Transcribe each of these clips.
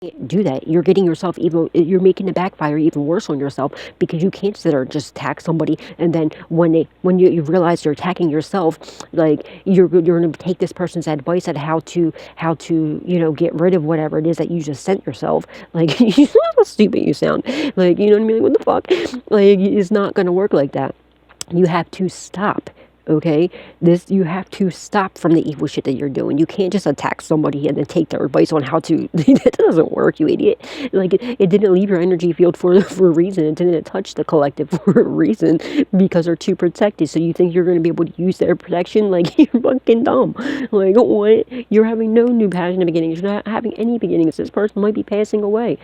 can't do that. You're getting yourself even, you're making it backfire even worse on yourself, because you can't sit there and just attack somebody, and then when you realize you're attacking yourself, like you're going to take this person's advice on how to get rid of whatever it is that you just sent yourself. Like, how stupid you sound. Like, you know what I mean? Like, what the fuck? Like, it's not going to work like that. You have to stop. Okay, you have to stop from the evil shit that you're doing. You can't just attack somebody and then take their advice on how to. That doesn't work, you idiot. Like, it didn't leave your energy field for a reason. It didn't touch the collective for a reason, because they're too protected. So you think you're going to be able to use their protection? Like, you're fucking dumb. Like, what? You're having no new passionate beginnings. You're not having any beginnings. This person might be passing away.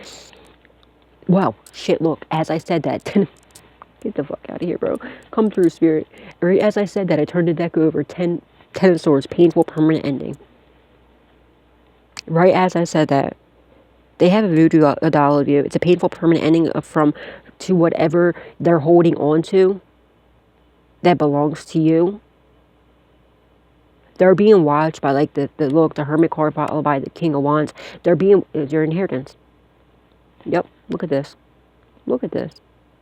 Wow, shit. Look, as I said that. Get the fuck out of here, bro. Come through, spirit. Right as I said that, I turned the deck over. 10 of Swords. Painful permanent ending. Right as I said that, they have a voodoo doll of you. It's a painful permanent ending to whatever they're holding on to that belongs to you. They're being watched by, like, the Hermit card followed by the King of Wands. Your inheritance. Yep, look at this. Look at this.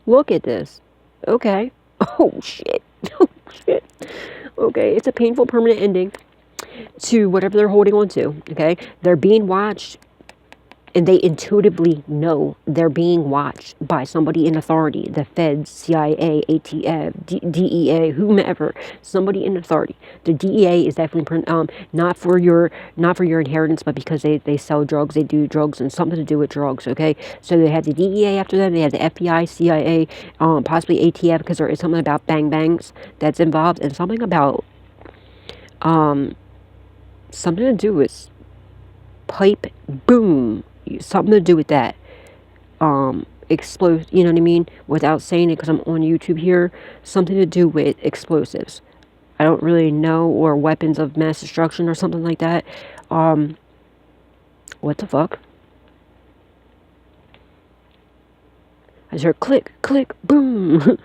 Look at this. Okay. Oh, shit. Oh, shit. Okay, it's a painful permanent ending to whatever they're holding on to, okay? They're being watched, and they intuitively know they're being watched by somebody in authority, the feds, CIA, ATF, DEA, whomever, somebody in authority. The DEA is definitely not for your inheritance, but because they sell drugs, they do drugs, and something to do with drugs, okay? So they have the DEA after them, they have the FBI, CIA, possibly ATF, because there is something about bang bangs that's involved, and something about something to do with pipe boom. Something to do with that. Explode, you know what I mean? Without saying it, because I'm on YouTube here. Something to do with explosives. I don't really know, or weapons of mass destruction or something like that. What the fuck? I just heard click, click, boom.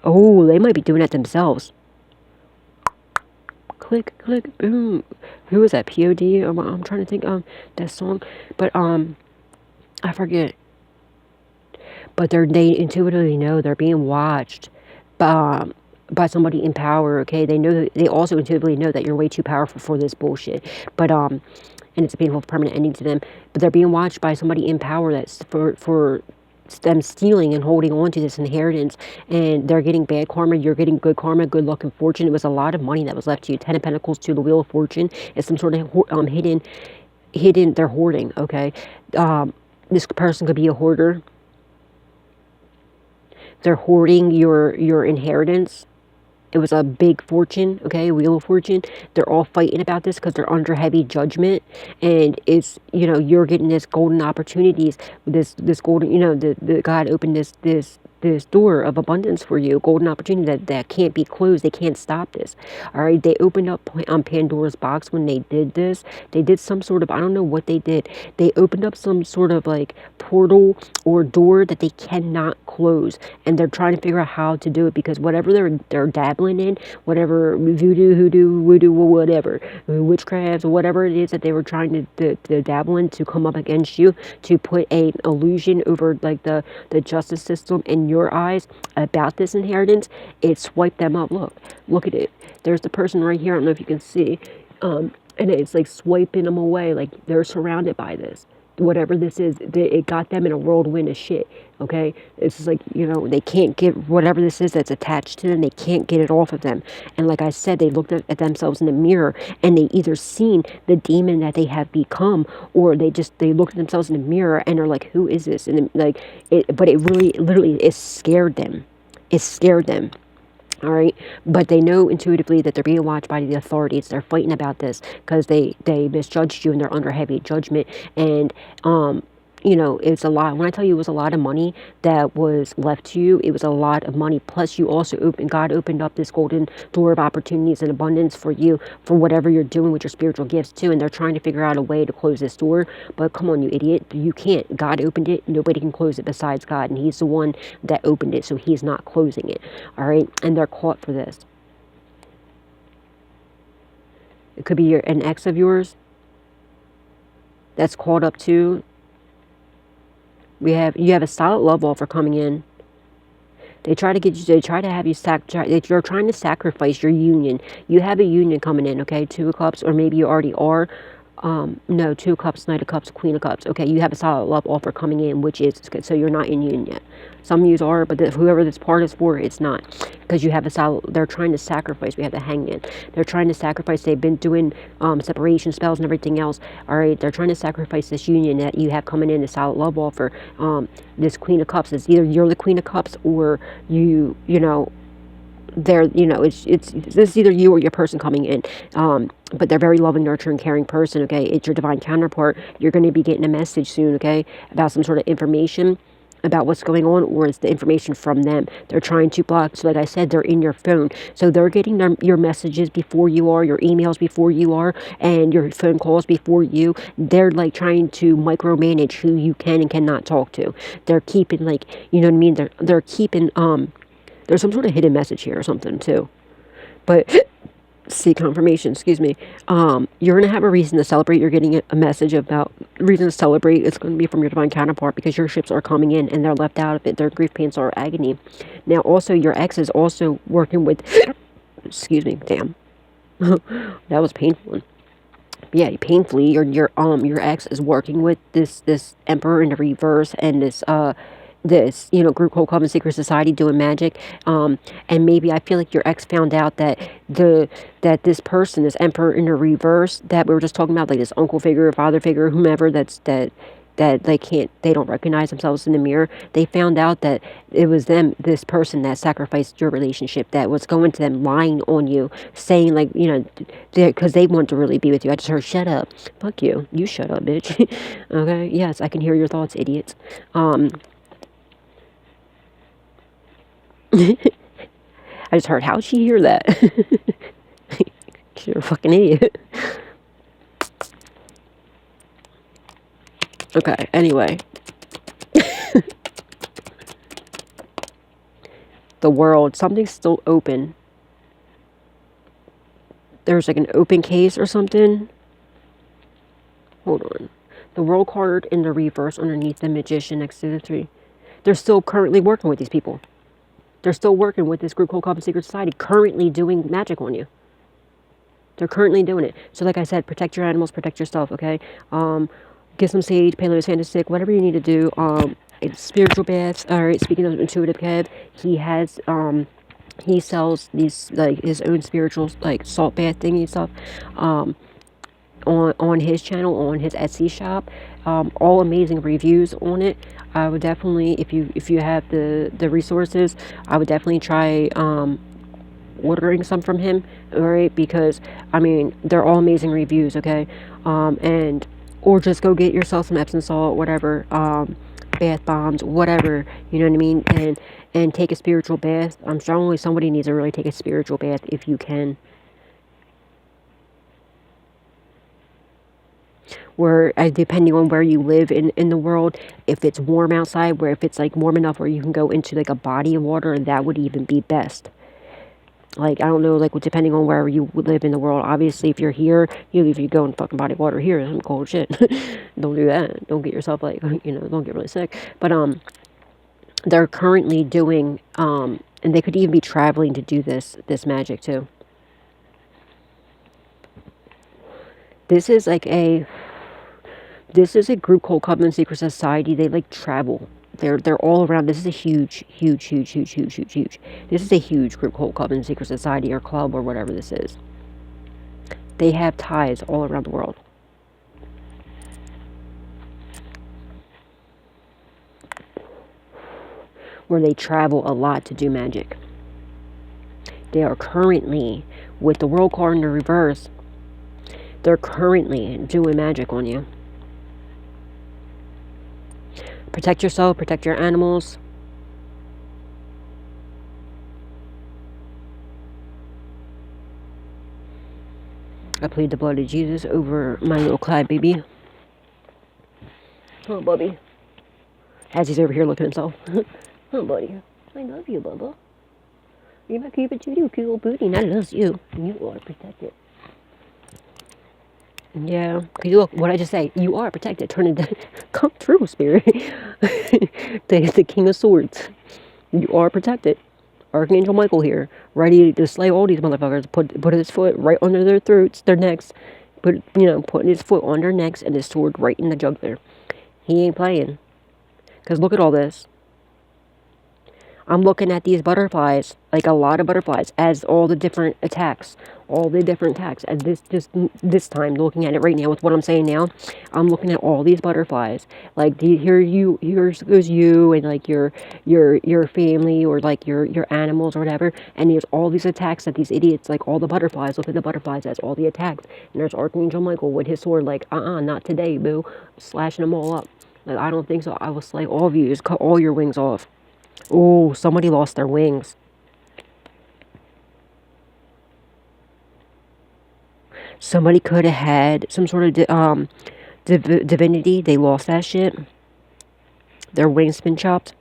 Oh, they might be doing that themselves. Click, click, boom. Who was that? POD? I'm trying to think that song, but I forget. But they intuitively know they're being watched by somebody in power. Okay, they also intuitively know that you're way too powerful for this bullshit. But and it's a painful permanent ending to them. But they're being watched by somebody in power that's for them stealing and holding on to this inheritance, and they're getting bad karma. You're getting good karma, good luck, and fortune. It was a lot of money that was left to you. 10 of Pentacles to the Wheel of Fortune. It's some sort of hidden. They're hoarding. Okay, this person could be a hoarder. They're hoarding your inheritance. It was a big fortune, okay, Wheel of Fortune. They're all fighting about this because they're under heavy judgment, and it's, you're getting this golden opportunities, this golden, the God opened this door of abundance for you, golden opportunity that can't be closed. They can't stop this. All right, they opened up Pandora's box when they did this. They did some sort of, I don't know what they did. They opened up some sort of like portal or door that they cannot close, and they're trying to figure out how to do it, because whatever they're dabbling in, whatever voodoo, hoodoo, whatever, witchcraft, whatever it is that they were trying to dabble in to come up against you, to put an illusion over like the justice system in your eyes about this inheritance, it swiped them up. Look at it. There's the person right here. I don't know if you can see, and it's like swiping them away. Like, they're surrounded by this. Whatever this is, it got them in a whirlwind of shit, okay? It's just like, they can't get whatever this is that's attached to them, they can't get it off of them. And like I said, they looked at themselves in the mirror, and they either seen the demon that they have become, or they looked at themselves in the mirror and are like, who is this? And but it really, literally, it scared them. It scared them. All right, but they know intuitively that they're being watched by the authorities. They're fighting about this because they misjudged you, and they're under heavy judgment. And it's a lot. When I tell you it was a lot of money that was left to you, it was a lot of money. Plus, you also God opened up this golden door of opportunities and abundance for you, for whatever you're doing with your spiritual gifts too. And they're trying to figure out a way to close this door. But come on, you idiot, you can't. God opened it. Nobody can close it besides God, and He's the one that opened it, so He's not closing it. All right, and they're caught for this. It could be an ex of yours. that's caught up to. You have a solid love offer coming in. They try to get you. They try to have you They're trying to sacrifice your union. You have a union coming in, okay? Two of Cups, or maybe you already are. No, Two of Cups, Knight of Cups, Queen of Cups. Okay, you have a solid love offer coming in, which is good. So you're not in union yet. Some of you are, but whoever this part is for, it's not, because you have a solid. They're trying to sacrifice. We have the Hangman. They're trying to sacrifice. They've been doing separation spells and everything else. All right, they're trying to sacrifice this union that you have coming in, a solid love offer. This Queen of Cups is either you're the Queen of Cups, or you know, it's either you or your person coming in. But they're very loving, nurturing, caring person, okay? It's your divine counterpart. You're going to be getting a message soon, okay, about some sort of information about what's going on, or it's the information from them. They're trying to block. So like I said, they're in your phone. So they're getting your messages before you are, your emails before you are, and your phone calls before you. They're like trying to micromanage who you can and cannot talk to. They're keeping, like, you know what I mean? They're keeping, there's some sort of hidden message here or something too. But see, confirmation, excuse me. You're going to have a reason to celebrate. You're getting a message about reason to celebrate. It's going to be from your divine counterpart, because your ships are coming in and they're left out of it. Their grief, pain, sorrow, agony. Now, also, your ex is also working with, excuse me, damn. That was painful. Yeah, painfully, your ex is working with this Emperor in the reverse, and this group called Common Secret Society doing magic, and maybe I feel like your ex found out that this person, this Emperor in the reverse that we were just talking about, like this uncle figure, father figure, whomever, that they don't recognize themselves in the mirror. They found out that it was this person that sacrificed your relationship, that was going to them, lying on you, saying, like, because they want to really be with you. I just heard, shut up. Fuck you. You shut up, bitch. Okay? Yes, I can hear your thoughts, idiots. I just heard, how'd she hear that? You're a fucking idiot. Okay, anyway. The world, something's still open. There's like an open case or something. Hold on. The world card in the reverse underneath the magician next to the 3. They're still currently working with these people. They're still working with this group called Common Secret Society, currently doing magic on you. They're currently doing it. So like I said, protect your animals, protect yourself, okay? Get some sage, paleo, sandal stick, whatever you need to do. It's spiritual baths. All right, speaking of intuitive Kev, he sells these, like, his own spiritual, like, salt bath thingy and stuff, on his channel, on his Etsy shop. All amazing reviews on it. I would definitely, if you have the resources, I would definitely try ordering some from him, all right? Because I mean, they're all amazing reviews, okay? Or just go get yourself some Epsom salt, whatever, bath bombs, whatever, you know what I mean? And take a spiritual bath. I'm strongly, somebody needs to really take a spiritual bath if you can. Where, depending on where you live in the world, if it's warm outside, where if it's like warm enough where you can go into like a body of water, that would even be best. Like, I don't know, like, depending on where you live in the world. Obviously, if you're here, if you go in fucking body of water here, some cold shit. Don't do that. Don't get yourself, like, don't get really sick. But they're currently doing, and they could even be traveling to do this magic too. This is a group called Common Secret Society. They like travel. They're all around. This is a huge. This is a huge group called Common Secret Society or club or whatever this is. They have ties all around the world. Where they travel a lot to do magic. They are currently, with the world card in the reverse, they're currently doing magic on you. Protect yourself, protect your animals. I plead the blood of Jesus over my little crybaby. Oh, Bubby. As he's over here looking at himself. Oh, buddy. I love you, Bubba. You're my cute, cute little booty, and I love you. And you ought to protect it. Yeah, because look, what I just say, you are protected. Turn it, come true, spirit. The King of Swords. You are protected. Archangel Michael here, ready to slay all these motherfuckers. Put his foot right under their throats, their necks. Putting his foot on their necks and his sword right in the jugular. He ain't playing. Cause look at all this. I'm looking at these butterflies, like a lot of butterflies, as all the different attacks, And this time, looking at it right now with what I'm saying now, I'm looking at all these butterflies. Like here goes you and like your family or like your animals or whatever. And there's all these attacks that these idiots, like all the butterflies. Look at the butterflies as all the attacks. And there's Archangel Michael with his sword, like not today, boo, slashing them all up. Like I don't think so. I will slay all of you. Just cut all your wings off. Oh, somebody lost their wings. Somebody could have had some sort of divinity. They lost that shit. Their wings been chopped.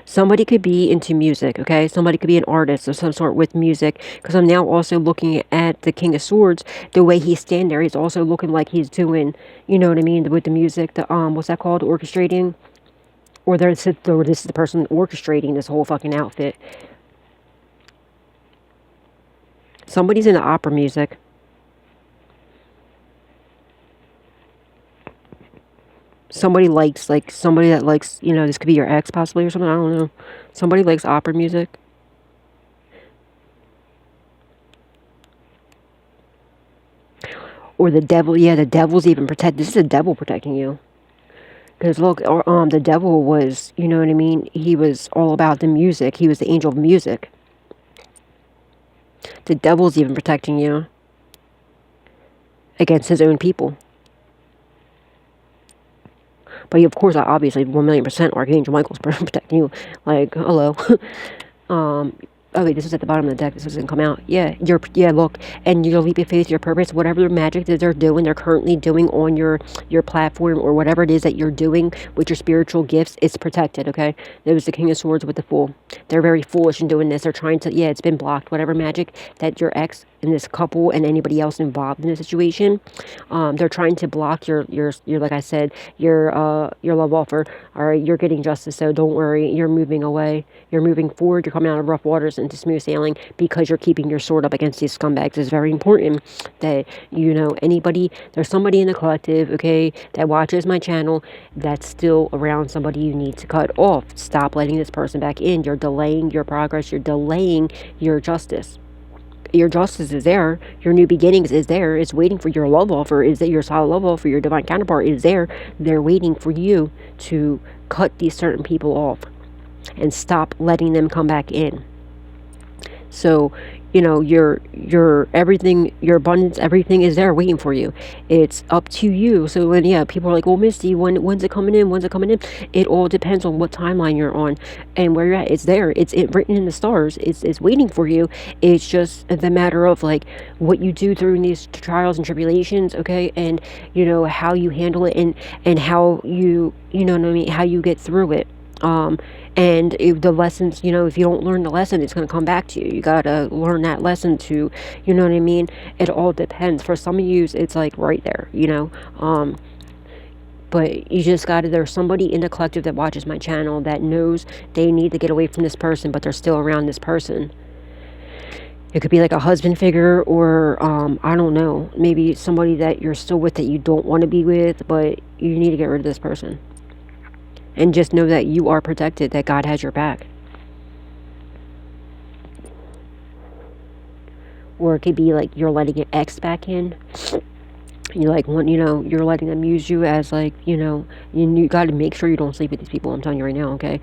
Somebody could be into music, okay? Somebody could be an artist of some sort with music. Because I'm now also looking at the King of Swords. The way he's standing there, he's also looking like he's doing, you know what I mean, with the music. The what's that called? Orchestrating. Or this is the person orchestrating this whole fucking outfit. Somebody's into opera music. Somebody that likes, this could be your ex possibly or something. I don't know. Somebody likes opera music. Or the devil. Yeah, the devil's even this is the devil protecting you. Because look, the devil was, you know what I mean? He was all about the music. He was the angel of music. The devil's even protecting you against his own people. But of course, obviously, 1,000,000% Archangel Michael's protecting you. Like, hello. Oh wait, this is at the bottom of the deck. This doesn't come out. Yeah, look, and your leap of faith, your purpose, whatever magic that they're doing, they're currently doing on your platform or whatever it is that you're doing with your spiritual gifts, it's protected. Okay, there was the King of Swords with the Fool. They're very foolish in doing this. They're trying to, it's been blocked. Whatever magic that your ex and this couple and anybody else involved in the situation, they're trying to block your like I said, your love offer. All right, you're getting justice, so don't worry. You're moving away. You're moving forward. You're coming out of rough waters into smooth sailing because you're keeping your sword up against these scumbags. It's very important that there's somebody in the collective, okay, that watches my channel that's still around. Somebody you need to cut off. Stop letting this person back in. You're delaying your progress. You're delaying your justice. Your justice is there. Your new beginnings is there. It's waiting for your love offer. Is that your solid love offer? Your divine counterpart is there. They're waiting for you to cut these certain people off and stop letting them come back in. So, your everything, your abundance, everything is there waiting for you. It's up to you. So when people are like, well, Misty, when's it coming in? When's it coming in? It all depends on what timeline you're on and where you're at. It's there. It's written in the stars. It's waiting for you. It's just the matter of like what you do through these trials and tribulations, okay? And how you handle it and how you know what I mean, how you get through it. And if the lessons, if you don't learn the lesson, it's going to come back to you. You got to learn that lesson to, you know what I mean? It all depends. For some of you, it's like right there, but you just got to, there's somebody in the collective that watches my channel that knows they need to get away from this person, but they're still around this person. It could be like a husband figure or, I don't know, maybe somebody that you're still with that you don't want to be with, but you need to get rid of this person. And just know that you are protected, that God has your back. Or it could be like you're letting your ex back in. You're like, you're letting them use you as like, you got to make sure you don't sleep with these people. I'm telling you right now, okay?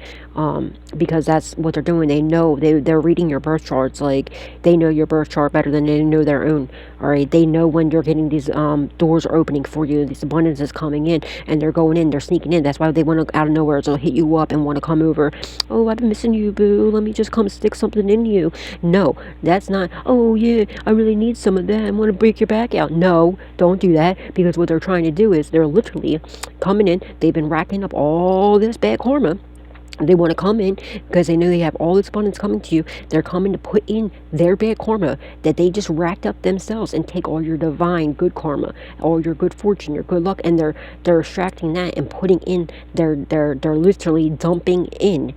Because that's what they're doing. They know, they're reading your birth charts. Like, they know your birth chart better than they know their own. All right? They know when you're getting these doors are opening for you. This abundance is coming in, and they're going in. They're sneaking in. That's why they want to, out of nowhere, so hit you up and want to come over. Oh, I've been missing you, boo. Let me just come stick something in you. No, that's not, oh, yeah, I really need some of that. I want to break your back out. No, don't do that. Because what they're trying to do is they're literally coming in. They've been racking up all this bad karma. They want to come in because they know they have all this abundance coming to you. They're coming to put in their bad karma that they just racked up themselves and take all your divine good karma, all your good fortune, your good luck, and they're extracting that and putting in they're literally dumping in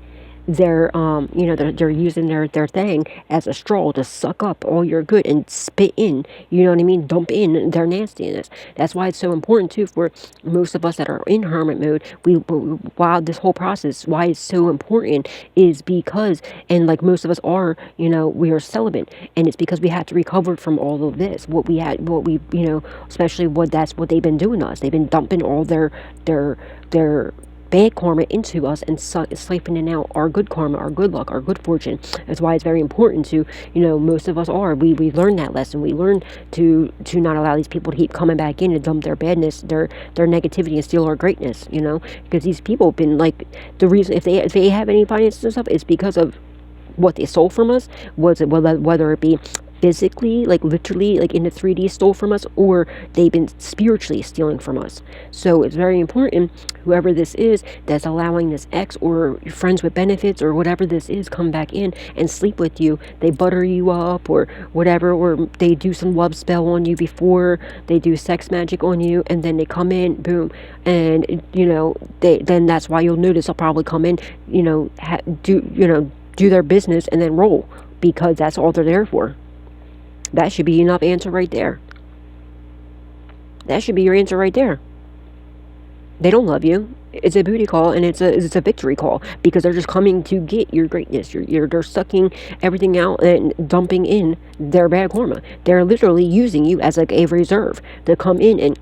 they're they're using their thing as a straw to suck up all your good and spit in, you know what I mean, dump in their nastiness. That's why it's so important too for most of us that are in hermit mode. While this whole process, why it's so important is because, and like most of us are, we are celibate, and it's because we had to recover from all of this, especially that's what they've been doing to us. They've been dumping all their bad karma into us and siphoning out our good karma, our good luck, our good fortune. That's why it's very important to, most of us are. We learn that lesson. We learn to not allow these people to keep coming back in and dump their badness, their negativity, and steal our greatness. Because these people have been like the reason if they have any finances and stuff, it's because of what they stole from us. Whether it be physically, like literally, like in the 3D stole from us, or they've been spiritually stealing from us. So it's very important, whoever this is that's allowing this ex or friends with benefits or whatever this is come back in and sleep with you. They butter you up or whatever, or they do some love spell on you before they do sex magic on you, and then they come in, boom, and then that's why you'll notice they'll probably come in, do their business and then roll, because that's all they're there for. That should be enough answer right there. That should be your answer right there. They don't love you. It's a booty call, and it's a victory call, because they're just coming to get your greatness. They're sucking everything out and dumping in their bad karma. They're literally using you as like a reserve to come in and,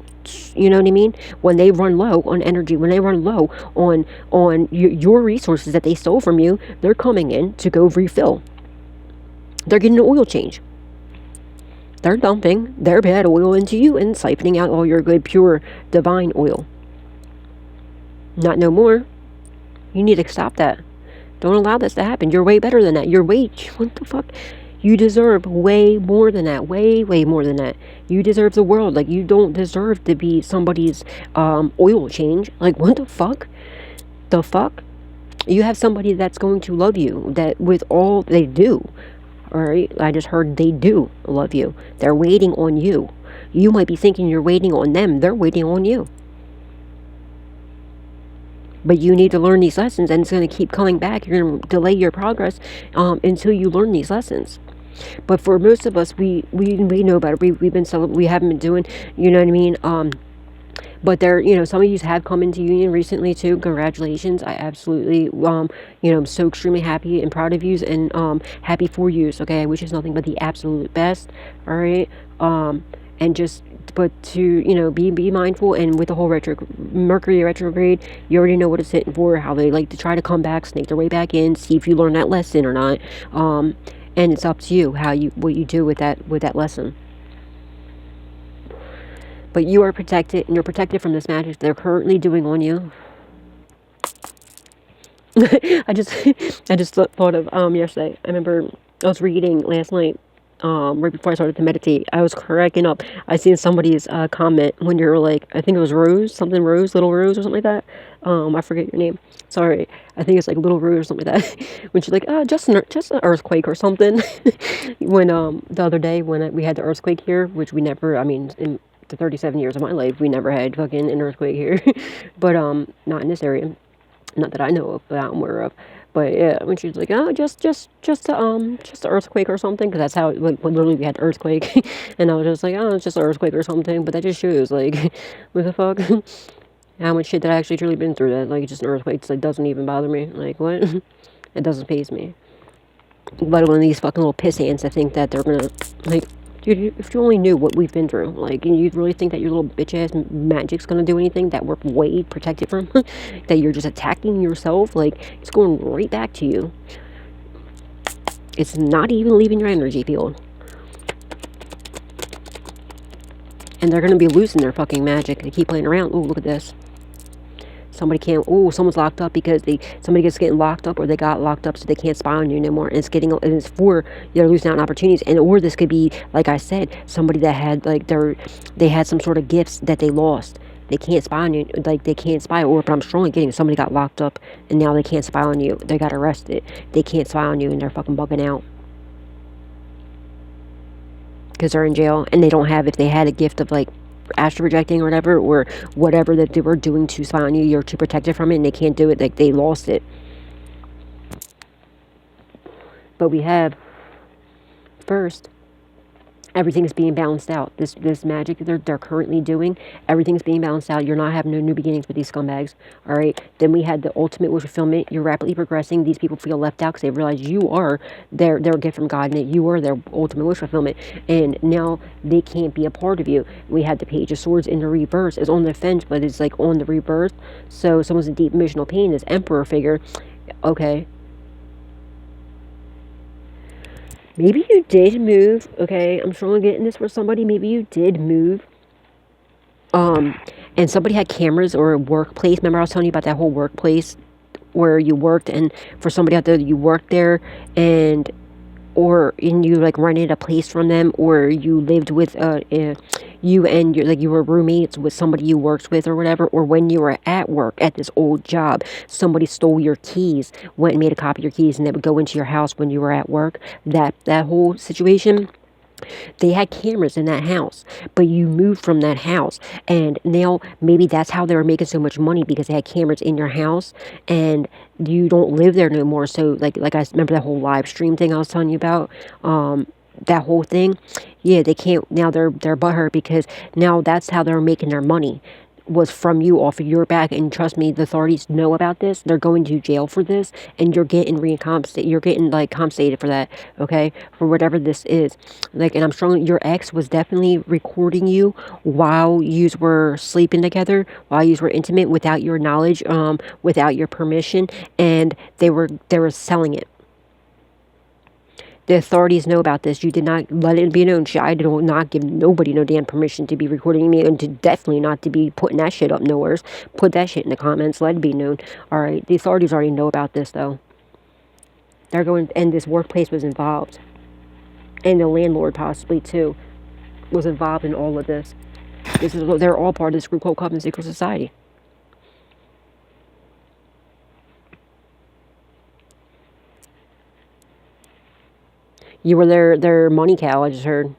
you know what I mean? When they run low on energy, when they run low on your resources that they stole from you, they're coming in to go refill. They're getting an oil change. They're dumping their bad oil into you and siphoning out all your good, pure, divine oil. Not no more. You need to stop that. Don't allow this to happen. You're way better than that. What the fuck? You deserve way more than that. Way, way more than that. You deserve the world. Like, you don't deserve to be somebody's oil change. Like, what the fuck? The fuck? You have somebody that's going to love you, that with all they do. Alright, I just heard they do love you. They're waiting on you. You might be thinking you're waiting on them. They're waiting on you. But you need to learn these lessons, and it's going to keep coming back. You're going to delay your progress until you learn these lessons. But for most of us, we know better. We haven't been doing, you know what I mean? But some of you have come into union recently too. Congratulations. I absolutely, I'm so extremely happy and proud of you, and happy for you. Okay, I wish you nothing but the absolute best. All right. But to, be mindful, and with the whole Mercury retrograde, you already know what it's hitting for, how they like to try to come back, snake their way back in, see if you learn that lesson or not. And it's up to you what you do with that lesson. But you are protected, and you're protected from this magic they're currently doing on you. I just thought of yesterday. I remember I was reading last night, right before I started to meditate. I was cracking up. I seen somebody's comment when you're like, I think it was Little Rose or something like that. I forget your name. Sorry. I think it's like Little Rose or something like that. When she's like, just an earthquake or something. When the other day when we had the earthquake here, which we never, in the 37 years of my life, we never had fucking an earthquake here. But not in this area, not that I know of, that I'm aware of. But yeah, when she's like, just an earthquake or something, because that's how literally we had an earthquake. And I was just like, it's just an earthquake or something. But that just shows, like, what the fuck, how much shit that I actually truly been through. That, like, just an earthquake just, like, doesn't even bother me. Like, what? It doesn't faze me. But when these fucking little piss ants, I think that they're gonna, like, dude, if you only knew what we've been through, like, and you really think that your little bitch-ass magic's gonna do anything, that we're way protected from, that you're just attacking yourself, like, it's going right back to you. It's not even leaving your energy field. And they're gonna be losing their fucking magic. They keep playing around. Oh, look at this. Someone's locked up because somebody gets getting locked up, or they got locked up so they can't spy on you anymore. And it's for, they're losing out on opportunities. Or this could be, like I said, somebody that had, like, they had some sort of gifts that they lost. They can't spy on you. Like, they can't spy. Or, but I'm strongly getting somebody got locked up and now they can't spy on you. They got arrested. They can't spy on you and they're fucking bugging out. Because they're in jail and they don't have, if they had a gift of like astral projecting or whatever that they were doing to spy on you, you're too protected from it and they can't do it. Like, they lost it. But we have, first, everything's being balanced out. This magic that they're currently doing, everything's being balanced out. You're not having no new beginnings with these scumbags. All right. Then we had the ultimate wish fulfillment. You're rapidly progressing. These people feel left out because they realize you are their gift from God and that you are their ultimate wish fulfillment. And now they can't be a part of you. We had the Page of Swords in the reverse. It's on the fence, but it's like on the reverse. So someone's in deep emotional pain. This Emperor figure. Okay. Maybe you did move, okay? I'm strongly getting this for somebody. Maybe you did move. And somebody had cameras or a workplace. Remember I was telling you about that whole workplace where you worked, and for somebody out there, you worked there and you like rented a place from them, or you lived with you and you were roommates with somebody you worked with or whatever, or when you were at work at this old job, somebody stole your keys, went and made a copy of your keys, and they would go into your house when you were at work. That whole situation. They had cameras in that house, but you moved from that house, and now maybe that's how they were making so much money, because they had cameras in your house and you don't live there no more. So like I remember that whole live stream thing I was telling you about, that whole thing. Yeah, they can't now. They're butthurt because now that's how they're making their money, was from you, off of your back. And trust me, the authorities know about this. They're going to jail for this, and you're getting recompensated. You're getting like compensated for that, okay, for whatever this is. Like, and I'm strong. Your ex was definitely recording you while you were sleeping together, while you were intimate, without your knowledge, without your permission, and they were selling it. The authorities know about this. You did not let it be known. I did not give nobody no damn permission to be recording me, and to definitely not to be putting that shit up nowhere. Put that shit in the comments. Let it be known. All right. The authorities already know about this, though. They're going, and this workplace was involved. And the landlord possibly, too, was involved in all of this. They're all part of this group called Covenant Secret Society. You were their money cow, I just heard.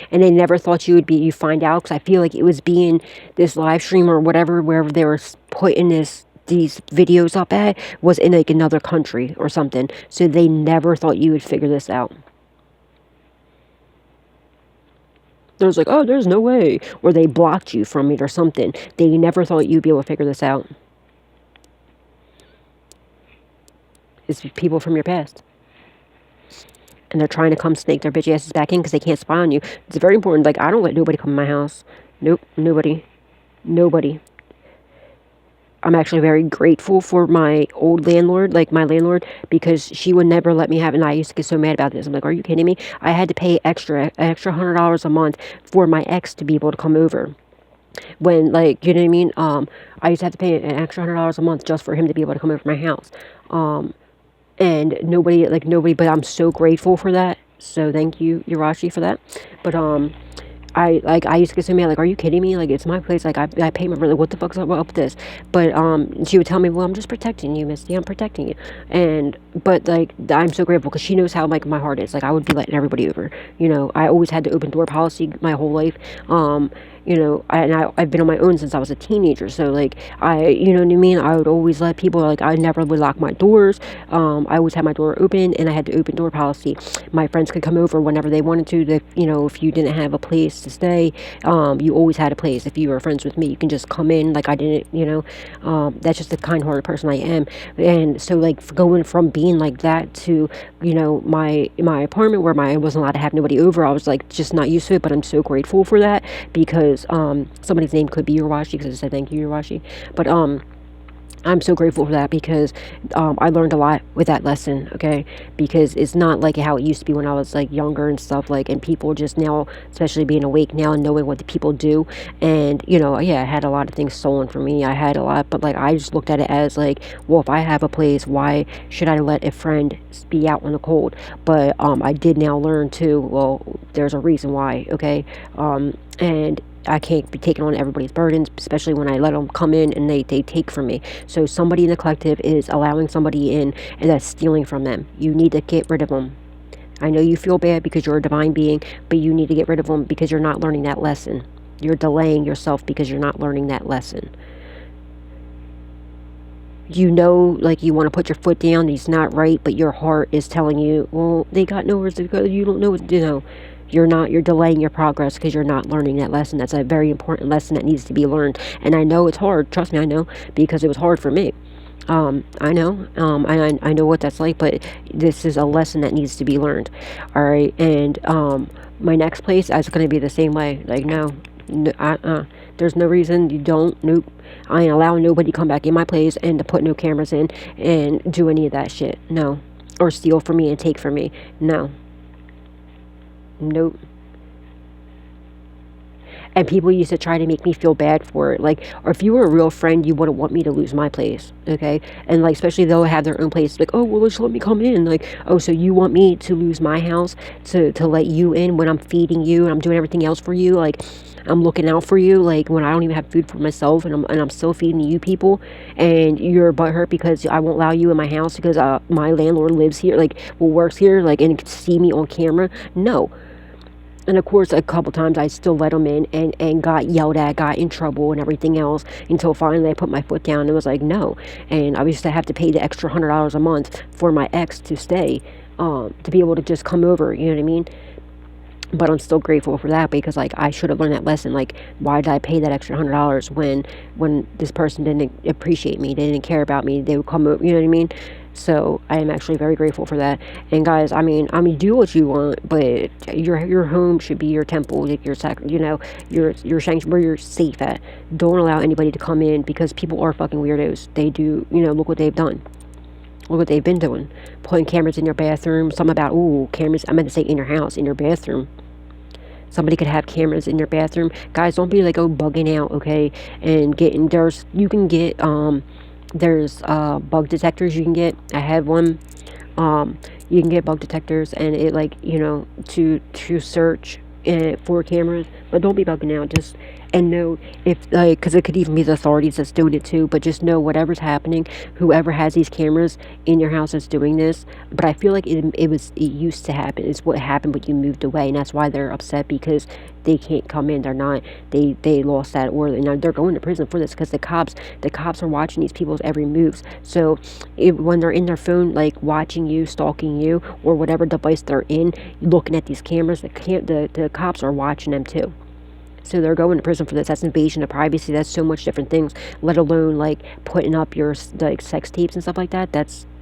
And they never thought you find out, because I feel like it was being this live stream or whatever, wherever they were putting these videos up at, was in like another country or something. So they never thought you would figure this out. There was like, oh, there's no way. Or they blocked you from it or something. They never thought you'd be able to figure this out. It's people from your past. And they're trying to come snake their bitch asses back in because they can't spy on you. It's very important. Like, I don't let nobody come in my house. Nope, nobody. Nobody. I'm actually very grateful for my old landlord, like my landlord, because she would never let me have it. And I used to get so mad about this. I'm like, are you kidding me? I had to pay extra $100 a month for my ex to be able to come over. When, like, you know what I mean? I used to have to pay an extra $100 a month just for him to be able to come over to my house. And nobody, but I'm so grateful for that. So thank you, Yurashi, for that. But I used to get so mad, like, are you kidding me? Like, it's my place. Like, I pay my rent. What the fuck's up with this? But she would tell me, well, I'm just protecting you, Misty. I'm protecting you. But like, I'm so grateful because she knows how like my heart is. Like, I would be letting everybody over. You know, I always had the open door policy my whole life. You know, I've been on my own since I was a teenager. So, like, you know what I mean? I would always let people, like, I never would lock my doors. I always had my door open, and I had the open door policy. My friends could come over whenever they wanted to. You know, if you didn't have a place to stay, you always had a place. If you were friends with me, you can just come in. Like, I didn't, you know, that's just the kind-hearted person I am. And so, like, going from being like that to, you know, my apartment where I wasn't allowed to have nobody over, I was, like, just not used to it. But I'm so grateful for that, because somebody's name could be Yurashi, because I said thank you, Yurashi. But I'm so grateful for that because I learned a lot with that lesson, okay? Because it's not like how it used to be when I was like younger and stuff, like, and people just now, especially being awake now and knowing what the people do. And, you know, yeah, I had a lot of things stolen from me. I had a lot, but like, I just looked at it as like, well, if I have a place, why should I let a friend be out in the cold? But I did now learn too, well, there's a reason why, okay? And I can't be taking on everybody's burdens, especially when I let them come in and they take from me. So somebody in the collective is allowing somebody in and that's stealing from them. You need to get rid of them. I know you feel bad because you're a divine being, but you need to get rid of them because you're not learning that lesson. You're delaying yourself because you're not learning that lesson. You know, like, you want to put your foot down, it's not right, but your heart is telling you, well, they got nowhere to go, you don't know what to do. No, you're delaying your progress because you're not learning that lesson. That's a very important lesson that needs to be learned. And I know it's hard, trust me, I know, because it was hard for me. I know, I know what that's like, but this is a lesson that needs to be learned. All right, and my next place is going to be the same way. Like, no, there's no reason you don't. Nope, I ain't allowing nobody to come back in my place and to put no cameras in and do any of that shit. No, or steal from me and take from me. No, nope. And people used to try to make me feel bad for it. Like, or if you were a real friend, you wouldn't want me to lose my place, okay? And like, especially they'll have their own place. Like, oh, well, just let me come in. Like, oh, so you want me to lose my house to let you in when I'm feeding you and I'm doing everything else for you? Like, I'm looking out for you. Like, when I don't even have food for myself and I'm still feeding you people, and you're butthurt because I won't allow you in my house because my landlord lives here, like, well, works here, like, and can see me on camera. No. And of course, a couple times I still let them in and got yelled at, got in trouble and everything else, until finally I put my foot down and was like, no. And I used to have to pay the extra $100 a month for my ex to stay, to be able to just come over, you know what I mean? But I'm still grateful for that because, like, I should have learned that lesson. Like, why did I pay that extra $100 when this person didn't appreciate me, they didn't care about me, they would come over, you know what I mean? So I am actually very grateful for that. And guys, I mean, do what you want, but your home should be your temple, like your sanctuary, where you're safe at. Don't allow anybody to come in because people are fucking weirdos. They do, look what they've done. Look what they've been doing. Putting cameras in your bathroom. Something about, ooh, cameras, I meant to say in your house, in your bathroom. Somebody could have cameras in your bathroom. Guys, don't be like, oh, bugging out, okay? And you can get, there's bug detectors you can get. I have one. You can get bug detectors and it, like, to search for cameras. But don't be bugging out. Just, and know if, like, because it could even be the authorities that's doing it too, but just know whatever's happening, whoever has these cameras in your house is doing this. But I feel like it used to happen. It's what happened when you moved away, and that's why they're upset, because they can't come in. They're not, they lost that order, and they're going to prison for this because the cops are watching these people's every moves. So when they're in their phone, like, watching you, stalking you, or whatever device they're in, looking at these cameras, the cops are watching them too. So they're going to prison for this. That's invasion of privacy. That's so much different things, let alone, like, putting up your, like, sex tapes and stuff like that.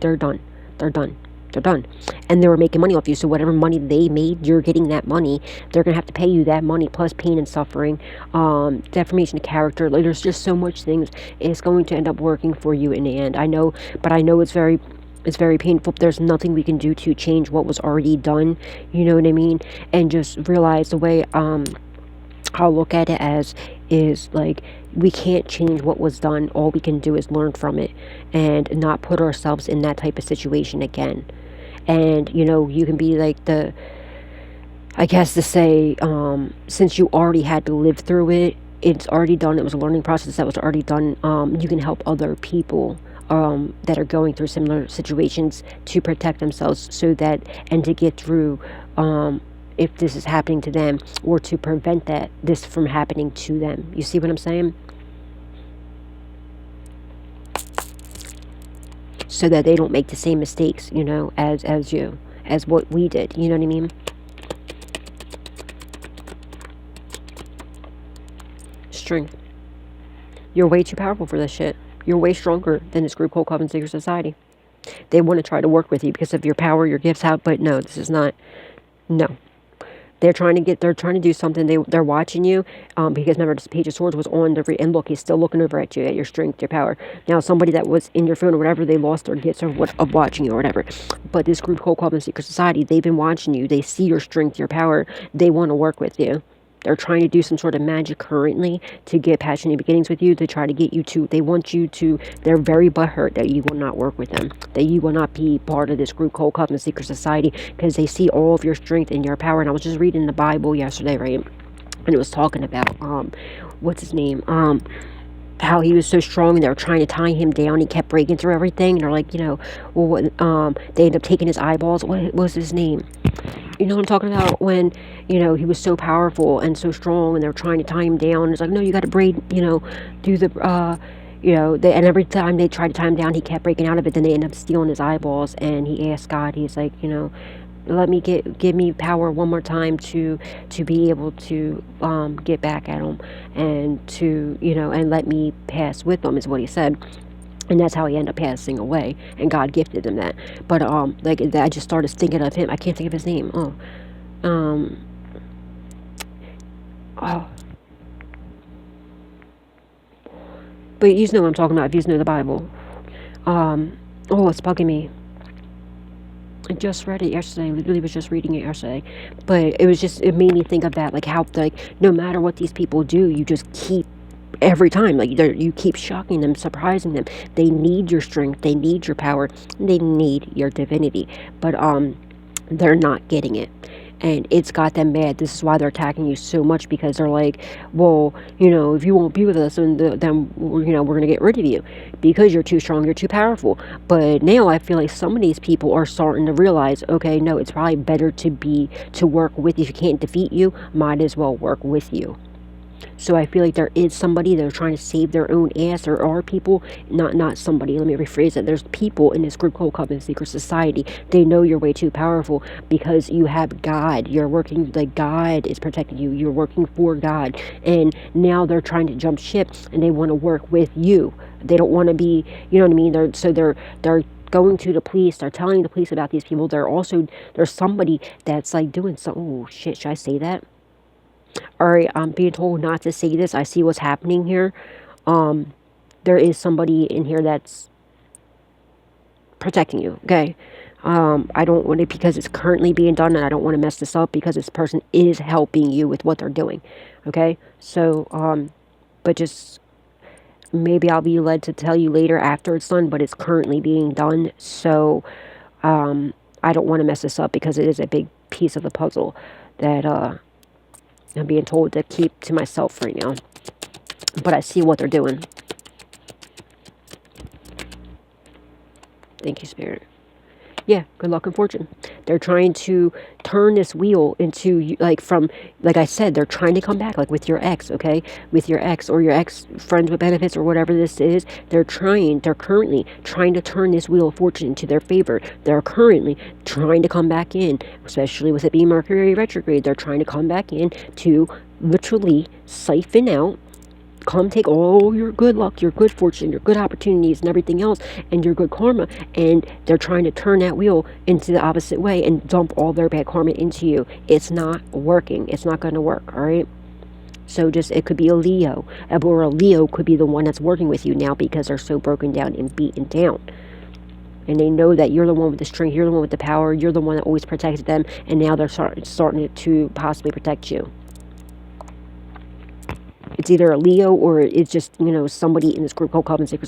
They're done. They're done. They're done. And they were making money off you. So whatever money they made, you're getting that money. They're going to have to pay you that money plus pain and suffering, defamation of character. Like, there's just so much things. It's going to end up working for you in the end. I know, but I know it's very painful. There's nothing we can do to change what was already done. You know what I mean? And just realize the way, I'll look at it as is, like, we can't change what was done. All we can do is learn from it and not put ourselves in that type of situation again. And, you can be like I guess to say, since you already had to live through it, it's already done. It was a learning process that was already done. You can help other people that are going through similar situations to protect themselves and to get through, if this is happening to them, or to prevent this from happening to them. You see what I'm saying? So that they don't make the same mistakes, as what we did. You know what I mean? Strength. You're way too powerful for this shit. You're way stronger than this group called Coven Secret Society. They want to try to work with you because of your power, your gifts out, but no, this is not. No. They're trying to do something. They're watching you, because remember, this Page of Swords was on the, and look, he's still looking over at you, at your strength, your power. Now, somebody that was in your phone or whatever, they lost their gifts of watching you or whatever. But this group called Karmic Secret Society, they've been watching you. They see your strength, your power. They want to work with you. They're trying to do some sort of magic currently to get past new beginnings with you, to try to get you to, they want you to, they're very butthurt that you will not work with them, that you will not be part of this group called Karmic Secret Society, because they see all of your strength and your power. And I was just reading the Bible yesterday, right? And it was talking about, what's his name? How he was so strong and they were trying to tie him down. He kept breaking through everything. And they're like, well, what, they ended up taking his eyeballs. What was his name? You know what I'm talking about? When, he was so powerful and so strong and they were trying to tie him down. It's like, no, you got to braid, do the, and every time they tried to tie him down, he kept breaking out of it. Then they ended up stealing his eyeballs. And he asked God, he's like, give me power one more time to be able to get back at him, and to, and let me pass with them, is what he said. And that's how he ended up passing away, and God gifted him that. But like, I just started thinking of him. I can't think of his name. But you know what I'm talking about if you know the Bible. It's bugging me. I just read it yesterday. I literally was just reading it yesterday. But it made me think of that, like how, like, no matter what these people do, you just keep, every time, like, you keep shocking them, surprising them. They need your strength, they need your power, they need your divinity. But they're not getting it. And it's got them mad. This is why they're attacking you so much, because they're like, well, if you won't be with us, then we're going to get rid of you because you're too strong, you're too powerful. But now I feel like some of these people are starting to realize, okay, no, it's probably better to work with you. If you can't defeat you, might as well work with you. So I feel like there is somebody that are trying to save their own ass. There are people, not somebody, let me rephrase it. There's people in this group called Karmic Secret Society. They know you're way too powerful because you have God. You're working, like, God is protecting you. You're working for God. And now they're trying to jump ship and they want to work with you. They don't want to be, you know what I mean? They're going to the police. They're telling the police about these people. There's somebody that's like doing something. Oh shit, should I say that? Alright, I'm being told not to say this. I see what's happening here. There is somebody in here that's protecting you, okay? I don't want it, because it's currently being done, and I don't want to mess this up, because this person is helping you with what they're doing, okay? So, but just, maybe I'll be led to tell you later after it's done, but it's currently being done, so, I don't want to mess this up, because it is a big piece of the puzzle that, I'm being told to keep to myself right now. But I see what they're doing. Thank you, Spirit. Yeah, good luck and fortune. They're trying to turn this wheel into, like I said, they're trying to come back, like with your ex, okay? With your ex, or your ex friends with benefits, or whatever this is. They're currently trying to turn this wheel of fortune into their favor. They're currently trying to come back in, especially with it being Mercury retrograde. They're trying to come back in to literally siphon out, come take all your good luck, your good fortune, your good opportunities and everything else, and your good karma, and they're trying to turn that wheel into the opposite way and dump all their bad karma into you. It's not working. It's not going to work, all right? So it could be a Leo, or a Leo could be the one that's working with you now, because they're so broken down and beaten down. And they know that you're the one with the strength, you're the one with the power, you're the one that always protected them, and now they're starting to possibly protect you. It's either a Leo, or it's just, somebody in this group called Karmic Secret